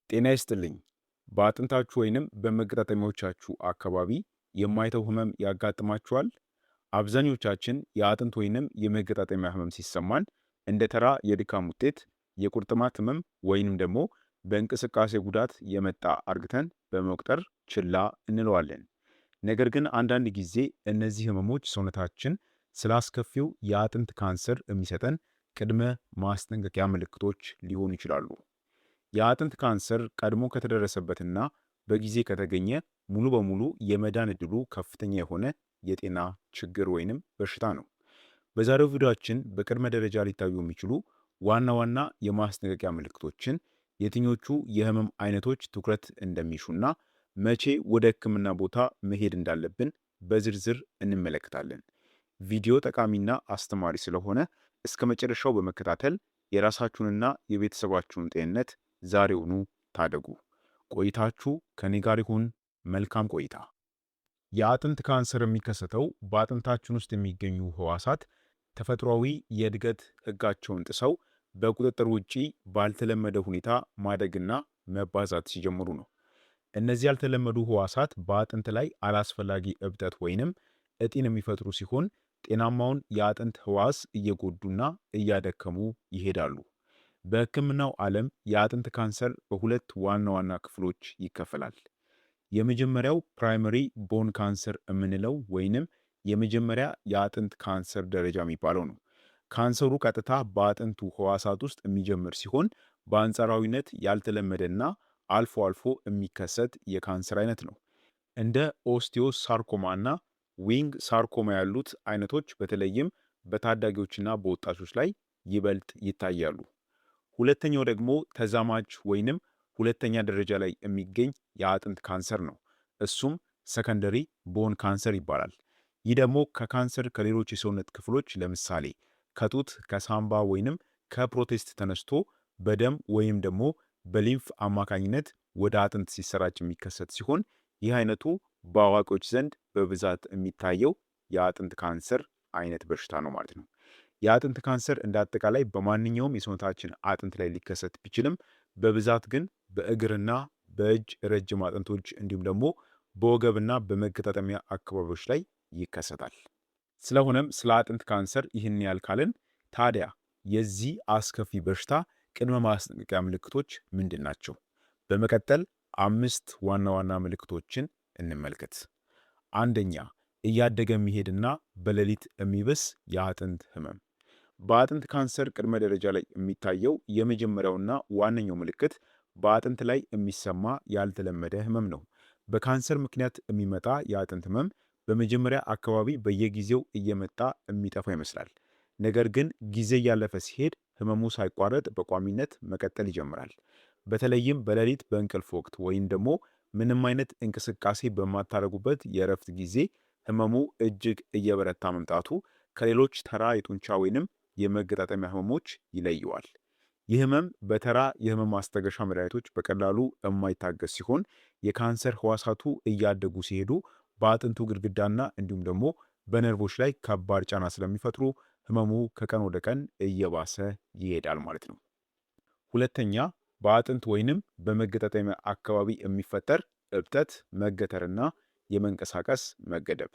ጤና ይስጥልኝ። በአጥንታችሁ ወይንም በመገጣጠሚያዎቻችሁ አካባቢ የማይተው ህመም ያጋጥማችኋል? አብዛኞቻችን የአጥንት ወይንም የመገጣጠሚያ ህመም ሲሰማን እንደ ተራ የድካም ውጤት፣ የቁርጥማት ህመም ወይንም ደግሞ በእንቅስቃሴ ጉዳት የመጣ አርግተን በመቁጠር ችላ እንለዋለን። ነገር ግን አንዳንድ ጊዜ እነዚህ ህመሞች ሰውነታችን ስላስከፊው የአጥንት ካንሰር የሚሰጠን ቅድመ ማስጠንቀቂያ ምልክቶች ሊሆኑ ይችላሉ። የአጥንት ካንሰር ቀድሞ ከተደረሰበትና በጊዜ ከተገኘ ሙሉ በሙሉ የመዳን ዕድሉ ከፍተኛ የሆነ የጤና ችግር ወይንም በሽታ ነው። በዛሬው ቪዲዮአችን በቅድመ ደረጃ ሊታዩ የሚችሉ ዋና ዋና የማስጠንቀቂያ ምልክቶችን፣ የትኞቹ የህመም አይነቶች ትኩረት እንደሚሹና መቼ ወደ ህክምና ቦታ መሄድ እንዳለብን በዝርዝር እንመለከታለን። ቪዲዮ ጠቃሚና አስተማሪ ስለሆነ እስከ መጨረሻው በመከታተል የራሳችሁንና የቤተሰባችሁን ጤንነት ዛሬውኑ ታደጉ። ቆይታችሁ ከኔ ጋር ይሁን። መልካም ቆይታ። የአጥንት ካንሰር የሚከሰተው በአጥንታችን ውስጥ የሚገኙ ህዋሳት ተፈጥሯዊ የእድገት ህጋቸውን ጥሰው በቁጥጥር ውጪ ባልተለመደ ሁኔታ ማደግና መባዛት ሲጀምሩ ነው። እነዚህ ያልተለመዱ ህዋሳት በአጥንት ላይ አላስፈላጊ እብጠት ወይንም እጢን የሚፈጥሩ ሲሆን ጤናማውን የአጥንት ህዋስ እየጎዱና እያደከሙ ይሄዳሉ። በህክምናው ዓለም የአጥንት ካንሰር በሁለት ዋና ዋና ክፍሎች ይከፈላል። የመጀመሪያው ፕራይመሪ ቦን ካንሰር የምንለው ወይንም የመጀመሪያ የአጥንት ካንሰር ደረጃ የሚባለው ነው። ካንሰሩ ቀጥታ በአጥንቱ ህዋሳት ውስጥ የሚጀምር ሲሆን በአንጻራዊነት ያልተለመደና አልፎ አልፎ የሚከሰት የካንሰር አይነት ነው። እንደ ኦስቲዮስ ሳርኮማ እና ዊንግ ሳርኮማ ያሉት አይነቶች በተለይም በታዳጊዎችና በወጣቶች ላይ ይበልጥ ይታያሉ። ሁለተኛው ደግሞ ተዛማጅ ወይንም ሁለተኛ ደረጃ ላይ የሚገኝ የአጥንት ካንሰር ነው። እሱም ሰከንደሪ ቦን ካንሰር ይባላል። ይህ ደግሞ ከካንሰር ከሌሎች የሰውነት ክፍሎች ለምሳሌ ከጡት፣ ከሳምባ ወይንም ከፕሮቴስት ተነስቶ በደም ወይም ደግሞ በሊምፍ አማካኝነት ወደ አጥንት ሲሰራጭ የሚከሰት ሲሆን ይህ አይነቱ በአዋቂዎች ዘንድ በብዛት የሚታየው የአጥንት ካንሰር አይነት በሽታ ነው ማለት ነው። የአጥንት ካንሰር እንደ አጠቃላይ በማንኛውም የሰውነታችን አጥንት ላይ ሊከሰት ቢችልም በብዛት ግን በእግርና በእጅ ረጅም አጥንቶች እንዲሁም ደግሞ በወገብና በመገጣጠሚያ አካባቢዎች ላይ ይከሰታል። ስለሆነም ስለ አጥንት ካንሰር ይህን ያህል ካልን ታዲያ የዚህ አስከፊ በሽታ ቅድመ ማስጠንቀቂያ ምልክቶች ምንድን ናቸው? በመቀጠል 5 ዋና ዋና ምልክቶችን እንመልከት። አንደኛ፣ እያደገ የሚሄድና በሌሊት የሚብስ የአጥንት ህመም። በአጥንት ካንሰር ቅድመ ደረጃ ላይ የሚታየው የመጀመሪያውና ዋነኛው ምልክት በአጥንት ላይ የሚሰማ ያልተለመደ ህመም ነው። በካንሰር ምክንያት የሚመጣ የአጥንት ህመም በመጀመሪያ አካባቢ በየጊዜው እየመጣ የሚጠፋ ይመስላል። ነገር ግን ጊዜ እያለፈ ሲሄድ ህመሙ ሳይቋረጥ በቋሚነት መቀጠል ይጀምራል። በተለይም በሌሊት በእንቅልፍ ወቅት ወይም ደግሞ ምንም አይነት እንቅስቃሴ በማታደርጉበት የእረፍት ጊዜ ህመሙ እጅግ እየበረታ መምጣቱ ከሌሎች ተራ የጡንቻ ወይንም የመገጣጠሚያ ህመሞች ይለየዋል። ይህ ህመም በተራ የህመም ማስታገሻ መድኃኒቶች በቀላሉ የማይታገስ ሲሆን የካንሰር ህዋሳቱ እያደጉ ሲሄዱ በአጥንቱ ግድግዳና እንዲሁም ደግሞ በነርቮች ላይ ከባድ ጫና ስለሚፈጥሩ ህመሙ ከቀን ወደ ቀን እየባሰ ይሄዳል ማለት ነው። ሁለተኛ፣ በአጥንት ወይንም በመገጣጠሚያ አካባቢ የሚፈጠር እብጠት፣ መገተርና የመንቀሳቀስ መገደብ።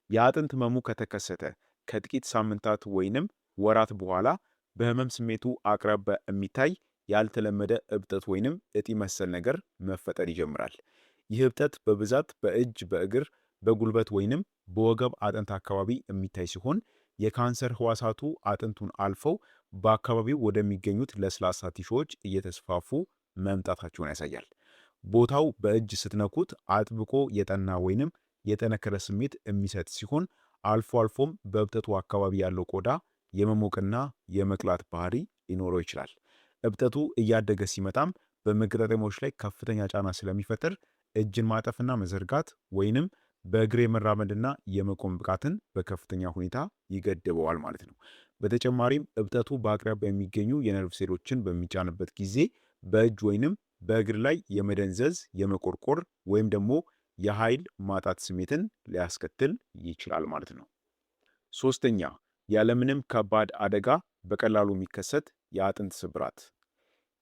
የአጥንት ህመሙ ከተከሰተ ከጥቂት ሳምንታት ወይንም ወራት በኋላ በህመም ስሜቱ አቅራቢያ የሚታይ ያልተለመደ እብጠት ወይንም እጢ መሰል ነገር መፈጠር ይጀምራል። ይህ እብጠት በብዛት በእጅ፣ በእግር፣ በጉልበት ወይንም በወገብ አጥንት አካባቢ የሚታይ ሲሆን የካንሰር ህዋሳቱ አጥንቱን አልፈው በአካባቢው ወደሚገኙት ለስላሳ ቲሾዎች እየተስፋፉ መምጣታቸውን ያሳያል። ቦታው በእጅ ስትነኩት አጥብቆ የጠና ወይንም የጠነከረ ስሜት የሚሰጥ ሲሆን አልፎ አልፎም በእብጠቱ አካባቢ ያለው ቆዳ የመሞቅና የመቅላት ባህሪ ሊኖረው ይችላል። እብጠቱ እያደገ ሲመጣም በመገጣጠሚያዎች ላይ ከፍተኛ ጫና ስለሚፈጥር እጅን ማጠፍና መዘርጋት ወይንም በእግር የመራመድና የመቆም ብቃትን በከፍተኛ ሁኔታ ይገድበዋል ማለት ነው። በተጨማሪም እብጠቱ በአቅራቢያ የሚገኙ የነርቭ ሴሎችን በሚጫንበት ጊዜ በእጅ ወይንም በእግር ላይ የመደንዘዝ፣ የመቆርቆር ወይም ደግሞ የኃይል ማጣት ስሜትን ሊያስከትል ይችላል ማለት ነው። ሶስተኛ፣ ያለምንም ከባድ አደጋ በቀላሉ የሚከሰት የአጥንት ስብራት።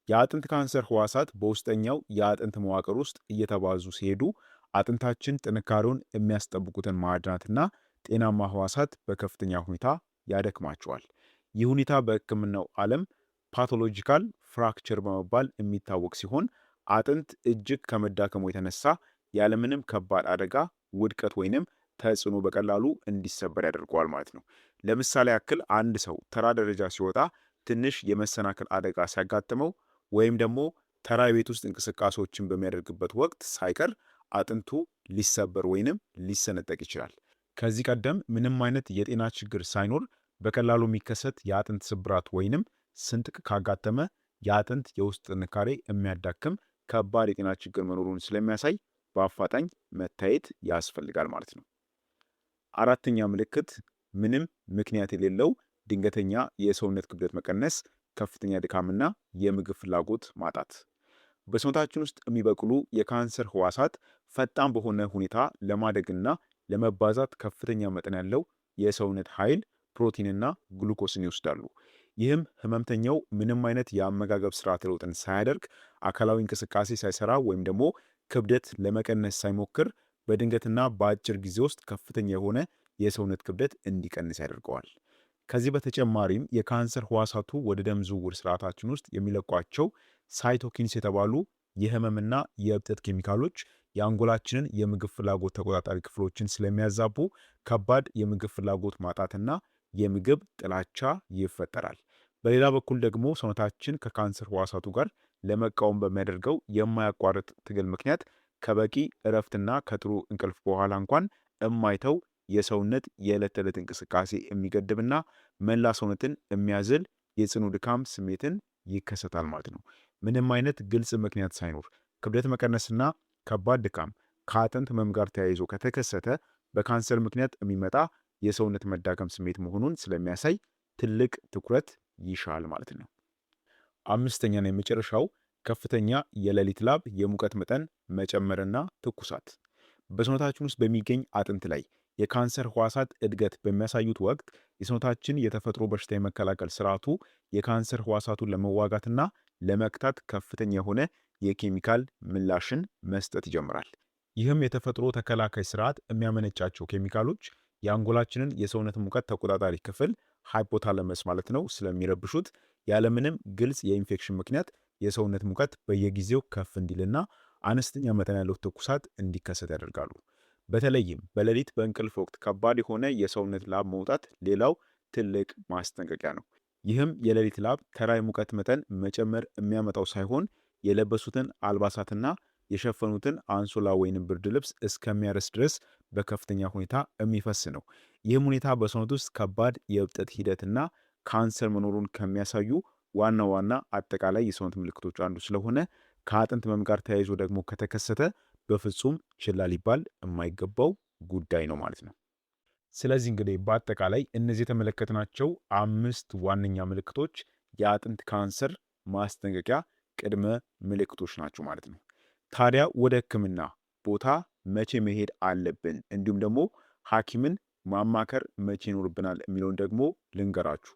የአጥንት ካንሰር ህዋሳት በውስጠኛው የአጥንት መዋቅር ውስጥ እየተባዙ ሲሄዱ አጥንታችን ጥንካሬውን የሚያስጠብቁትን ማዕድናትና ጤናማ ህዋሳት በከፍተኛ ሁኔታ ያደክማቸዋል። ይህ ሁኔታ በህክምናው ዓለም ፓቶሎጂካል ፍራክቸር በመባል የሚታወቅ ሲሆን አጥንት እጅግ ከመዳከሙ የተነሳ ያለምንም ከባድ አደጋ ውድቀት ወይንም ተጽዕኖ በቀላሉ እንዲሰበር ያደርገዋል ማለት ነው። ለምሳሌ ያክል አንድ ሰው ተራ ደረጃ ሲወጣ ትንሽ የመሰናክል አደጋ ሲያጋጥመው ወይም ደግሞ ተራ የቤት ውስጥ እንቅስቃሴዎችን በሚያደርግበት ወቅት ሳይቀር አጥንቱ ሊሰበር ወይንም ሊሰነጠቅ ይችላል። ከዚህ ቀደም ምንም አይነት የጤና ችግር ሳይኖር በቀላሉ የሚከሰት የአጥንት ስብራት ወይንም ስንጥቅ ካጋጠመ የአጥንት የውስጥ ጥንካሬ የሚያዳክም ከባድ የጤና ችግር መኖሩን ስለሚያሳይ በአፋጣኝ መታየት ያስፈልጋል ማለት ነው። አራተኛ ምልክት ምንም ምክንያት የሌለው ድንገተኛ የሰውነት ክብደት መቀነስ፣ ከፍተኛ ድካምና የምግብ ፍላጎት ማጣት። በሰውነታችን ውስጥ የሚበቅሉ የካንሰር ህዋሳት ፈጣን በሆነ ሁኔታ ለማደግና ለመባዛት ከፍተኛ መጠን ያለው የሰውነት ኃይል፣ ፕሮቲንና ግሉኮስን ይወስዳሉ። ይህም ህመምተኛው ምንም አይነት የአመጋገብ ስርዓት ለውጥን ሳያደርግ፣ አካላዊ እንቅስቃሴ ሳይሰራ ወይም ደግሞ ክብደት ለመቀነስ ሳይሞክር በድንገትና በአጭር ጊዜ ውስጥ ከፍተኛ የሆነ የሰውነት ክብደት እንዲቀንስ ያደርገዋል። ከዚህ በተጨማሪም የካንሰር ህዋሳቱ ወደ ደም ዝውውር ስርዓታችን ውስጥ የሚለቋቸው ሳይቶኪንስ የተባሉ የህመምና የእብጠት ኬሚካሎች የአንጎላችንን የምግብ ፍላጎት ተቆጣጣሪ ክፍሎችን ስለሚያዛቡ ከባድ የምግብ ፍላጎት ማጣትና የምግብ ጥላቻ ይፈጠራል። በሌላ በኩል ደግሞ ሰውነታችን ከካንሰር ህዋሳቱ ጋር ለመቃወም በሚያደርገው የማያቋርጥ ትግል ምክንያት ከበቂ እረፍትና ከጥሩ እንቅልፍ በኋላ እንኳን የማይተው የሰውነት የዕለት ተዕለት እንቅስቃሴ የሚገድብና መላ ሰውነትን የሚያዝል የጽኑ ድካም ስሜትን ይከሰታል ማለት ነው። ምንም አይነት ግልጽ ምክንያት ሳይኖር ክብደት መቀነስና ከባድ ድካም ከአጥንት ህመም ጋር ተያይዞ ከተከሰተ በካንሰር ምክንያት የሚመጣ የሰውነት መዳከም ስሜት መሆኑን ስለሚያሳይ ትልቅ ትኩረት ይሻል ማለት ነው። አምስተኛና የመጨረሻው ከፍተኛ የሌሊት ላብ፣ የሙቀት መጠን መጨመርና ትኩሳት። በሰውነታችን ውስጥ በሚገኝ አጥንት ላይ የካንሰር ህዋሳት እድገት በሚያሳዩት ወቅት የሰውነታችን የተፈጥሮ በሽታ የመከላከል ስርዓቱ የካንሰር ህዋሳቱን ለመዋጋትና ለመክታት ከፍተኛ የሆነ የኬሚካል ምላሽን መስጠት ይጀምራል። ይህም የተፈጥሮ ተከላካይ ስርዓት የሚያመነጫቸው ኬሚካሎች የአንጎላችንን የሰውነት ሙቀት ተቆጣጣሪ ክፍል ሃይፖታለመስ ማለት ነው ስለሚረብሹት ያለምንም ግልጽ የኢንፌክሽን ምክንያት የሰውነት ሙቀት በየጊዜው ከፍ እንዲልና አነስተኛ መጠን ያለው ትኩሳት እንዲከሰት ያደርጋሉ። በተለይም በሌሊት በእንቅልፍ ወቅት ከባድ የሆነ የሰውነት ላብ መውጣት ሌላው ትልቅ ማስጠንቀቂያ ነው። ይህም የሌሊት ላብ ተራ የሙቀት መጠን መጨመር የሚያመጣው ሳይሆን የለበሱትን አልባሳትና የሸፈኑትን አንሶላ ወይንም ብርድ ልብስ እስከሚያረስ ድረስ በከፍተኛ ሁኔታ የሚፈስ ነው። ይህም ሁኔታ በሰውነት ውስጥ ከባድ የእብጠት ሂደትና ካንሰር መኖሩን ከሚያሳዩ ዋና ዋና አጠቃላይ የሰውነት ምልክቶች አንዱ ስለሆነ ከአጥንት ህመም ጋር ተያይዞ ደግሞ ከተከሰተ በፍጹም ችላ ሊባል የማይገባው ጉዳይ ነው ማለት ነው። ስለዚህ እንግዲህ በአጠቃላይ እነዚህ የተመለከትናቸው 5 ዋነኛ ምልክቶች የአጥንት ካንሰር ማስጠንቀቂያ ቅድመ ምልክቶች ናቸው ማለት ነው። ታዲያ ወደ ህክምና ቦታ መቼ መሄድ አለብን፣ እንዲሁም ደግሞ ሐኪምን ማማከር መቼ ይኖርብናል የሚለውን ደግሞ ልንገራችሁ።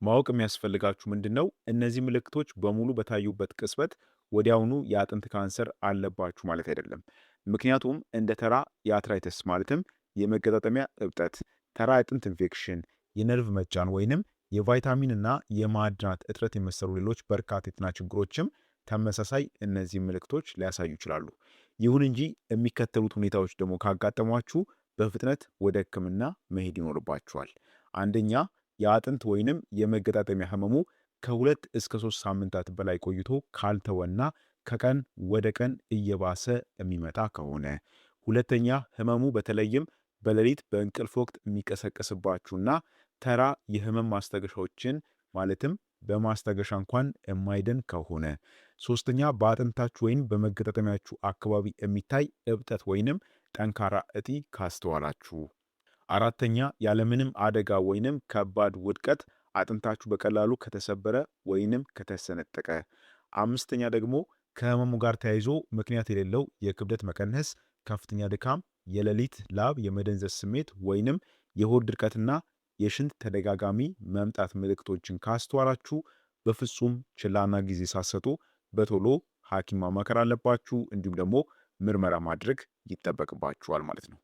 ማወቅ የሚያስፈልጋችሁ ምንድን ነው? እነዚህ ምልክቶች በሙሉ በታዩበት ቅጽበት ወዲያውኑ የአጥንት ካንሰር አለባችሁ ማለት አይደለም። ምክንያቱም እንደ ተራ የአትራይተስ ማለትም የመገጣጠሚያ እብጠት፣ ተራ የአጥንት ኢንፌክሽን፣ የነርቭ መጫን ወይንም የቫይታሚን እና የማዕድናት እጥረት የመሰሉ ሌሎች በርካታ የጤና ችግሮችም ተመሳሳይ እነዚህ ምልክቶች ሊያሳዩ ይችላሉ። ይሁን እንጂ የሚከተሉት ሁኔታዎች ደግሞ ካጋጠሟችሁ በፍጥነት ወደ ህክምና መሄድ ይኖርባችኋል። አንደኛ፣ የአጥንት ወይንም የመገጣጠሚያ ህመሙ ከ2 እስከ 3 ሳምንታት በላይ ቆይቶ ካልተወና ከቀን ወደ ቀን እየባሰ የሚመጣ ከሆነ። ሁለተኛ፣ ህመሙ በተለይም በሌሊት በእንቅልፍ ወቅት የሚቀሰቀስባችሁና ተራ የህመም ማስታገሻዎችን ማለትም በማስታገሻ እንኳን የማይድን ከሆነ። ሶስተኛ፣ በአጥንታችሁ ወይም በመገጣጠሚያችሁ አካባቢ የሚታይ እብጠት ወይንም ጠንካራ እጢ ካስተዋላችሁ። አራተኛ፣ ያለምንም አደጋ ወይንም ከባድ ውድቀት አጥንታችሁ በቀላሉ ከተሰበረ ወይንም ከተሰነጠቀ። አምስተኛ ደግሞ ከህመሙ ጋር ተያይዞ ምክንያት የሌለው የክብደት መቀነስ፣ ከፍተኛ ድካም፣ የሌሊት ላብ፣ የመደንዘዝ ስሜት ወይንም የሆድ ድርቀትና የሽንት ተደጋጋሚ መምጣት ምልክቶችን ካስተዋላችሁ በፍጹም ችላና ጊዜ ሳትሰጡ በቶሎ ሐኪም ማማከር አለባችሁ። እንዲሁም ደግሞ ምርመራ ማድረግ ይጠበቅባችኋል ማለት ነው።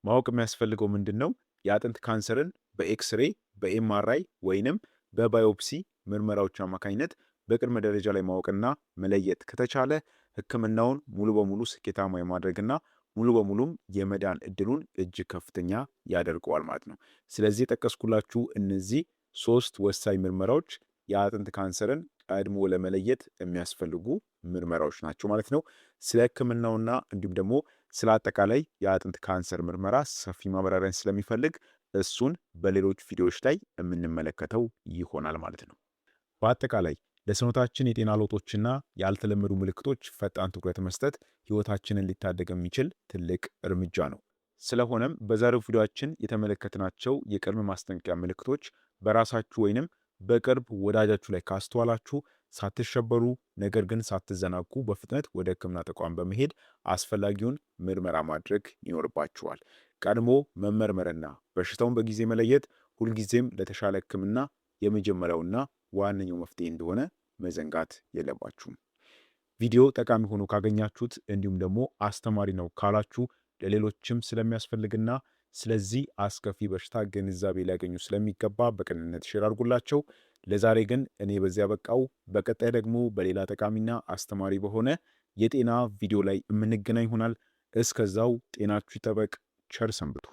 ማወቅ የሚያስፈልገው ምንድን ነው? የአጥንት ካንሰርን በኤክስሬ፣ በኤምአርአይ ወይንም በባዮፕሲ ምርመራዎች አማካኝነት በቅድመ ደረጃ ላይ ማወቅና መለየት ከተቻለ ሕክምናውን ሙሉ በሙሉ ስኬታማ የማድረግና ሙሉ በሙሉም የመዳን እድሉን እጅግ ከፍተኛ ያደርገዋል ማለት ነው። ስለዚህ የጠቀስኩላችሁ እነዚህ 3 ወሳኝ ምርመራዎች የአጥንት ካንሰርን ቀድሞ ለመለየት የሚያስፈልጉ ምርመራዎች ናቸው ማለት ነው። ስለ ሕክምናውና እንዲሁም ደግሞ ስለ አጠቃላይ የአጥንት ካንሰር ምርመራ ሰፊ ማብራሪያን ስለሚፈልግ እሱን በሌሎች ቪዲዮዎች ላይ የምንመለከተው ይሆናል ማለት ነው። በአጠቃላይ ለሰውነታችን የጤና ለውጦችና ያልተለመዱ ምልክቶች ፈጣን ትኩረት መስጠት ሕይወታችንን ሊታደግ የሚችል ትልቅ እርምጃ ነው። ስለሆነም በዛሬው ቪዲዮአችን የተመለከትናቸው የቅድመ ማስጠንቀቂያ ምልክቶች በራሳችሁ ወይንም በቅርብ ወዳጃችሁ ላይ ካስተዋላችሁ ሳትሸበሩ፣ ነገር ግን ሳትዘናጉ በፍጥነት ወደ ሕክምና ተቋም በመሄድ አስፈላጊውን ምርመራ ማድረግ ይኖርባችኋል። ቀድሞ መመርመርና በሽታውን በጊዜ መለየት ሁልጊዜም ለተሻለ ሕክምና የመጀመሪያውና ዋነኛው መፍትሄ እንደሆነ መዘንጋት የለባችሁም። ቪዲዮ ጠቃሚ ሆኖ ካገኛችሁት እንዲሁም ደግሞ አስተማሪ ነው ካላችሁ ለሌሎችም ስለሚያስፈልግና ስለዚህ አስከፊ በሽታ ግንዛቤ ሊያገኙ ስለሚገባ በቅንነት ሼር አድርጉላቸው። ለዛሬ ግን እኔ በዚያ በቃው። በቀጣይ ደግሞ በሌላ ጠቃሚና አስተማሪ በሆነ የጤና ቪዲዮ ላይ የምንገናኝ ይሆናል። እስከዛው ጤናችሁ ይጠበቅ። ቸር ሰንብቱ።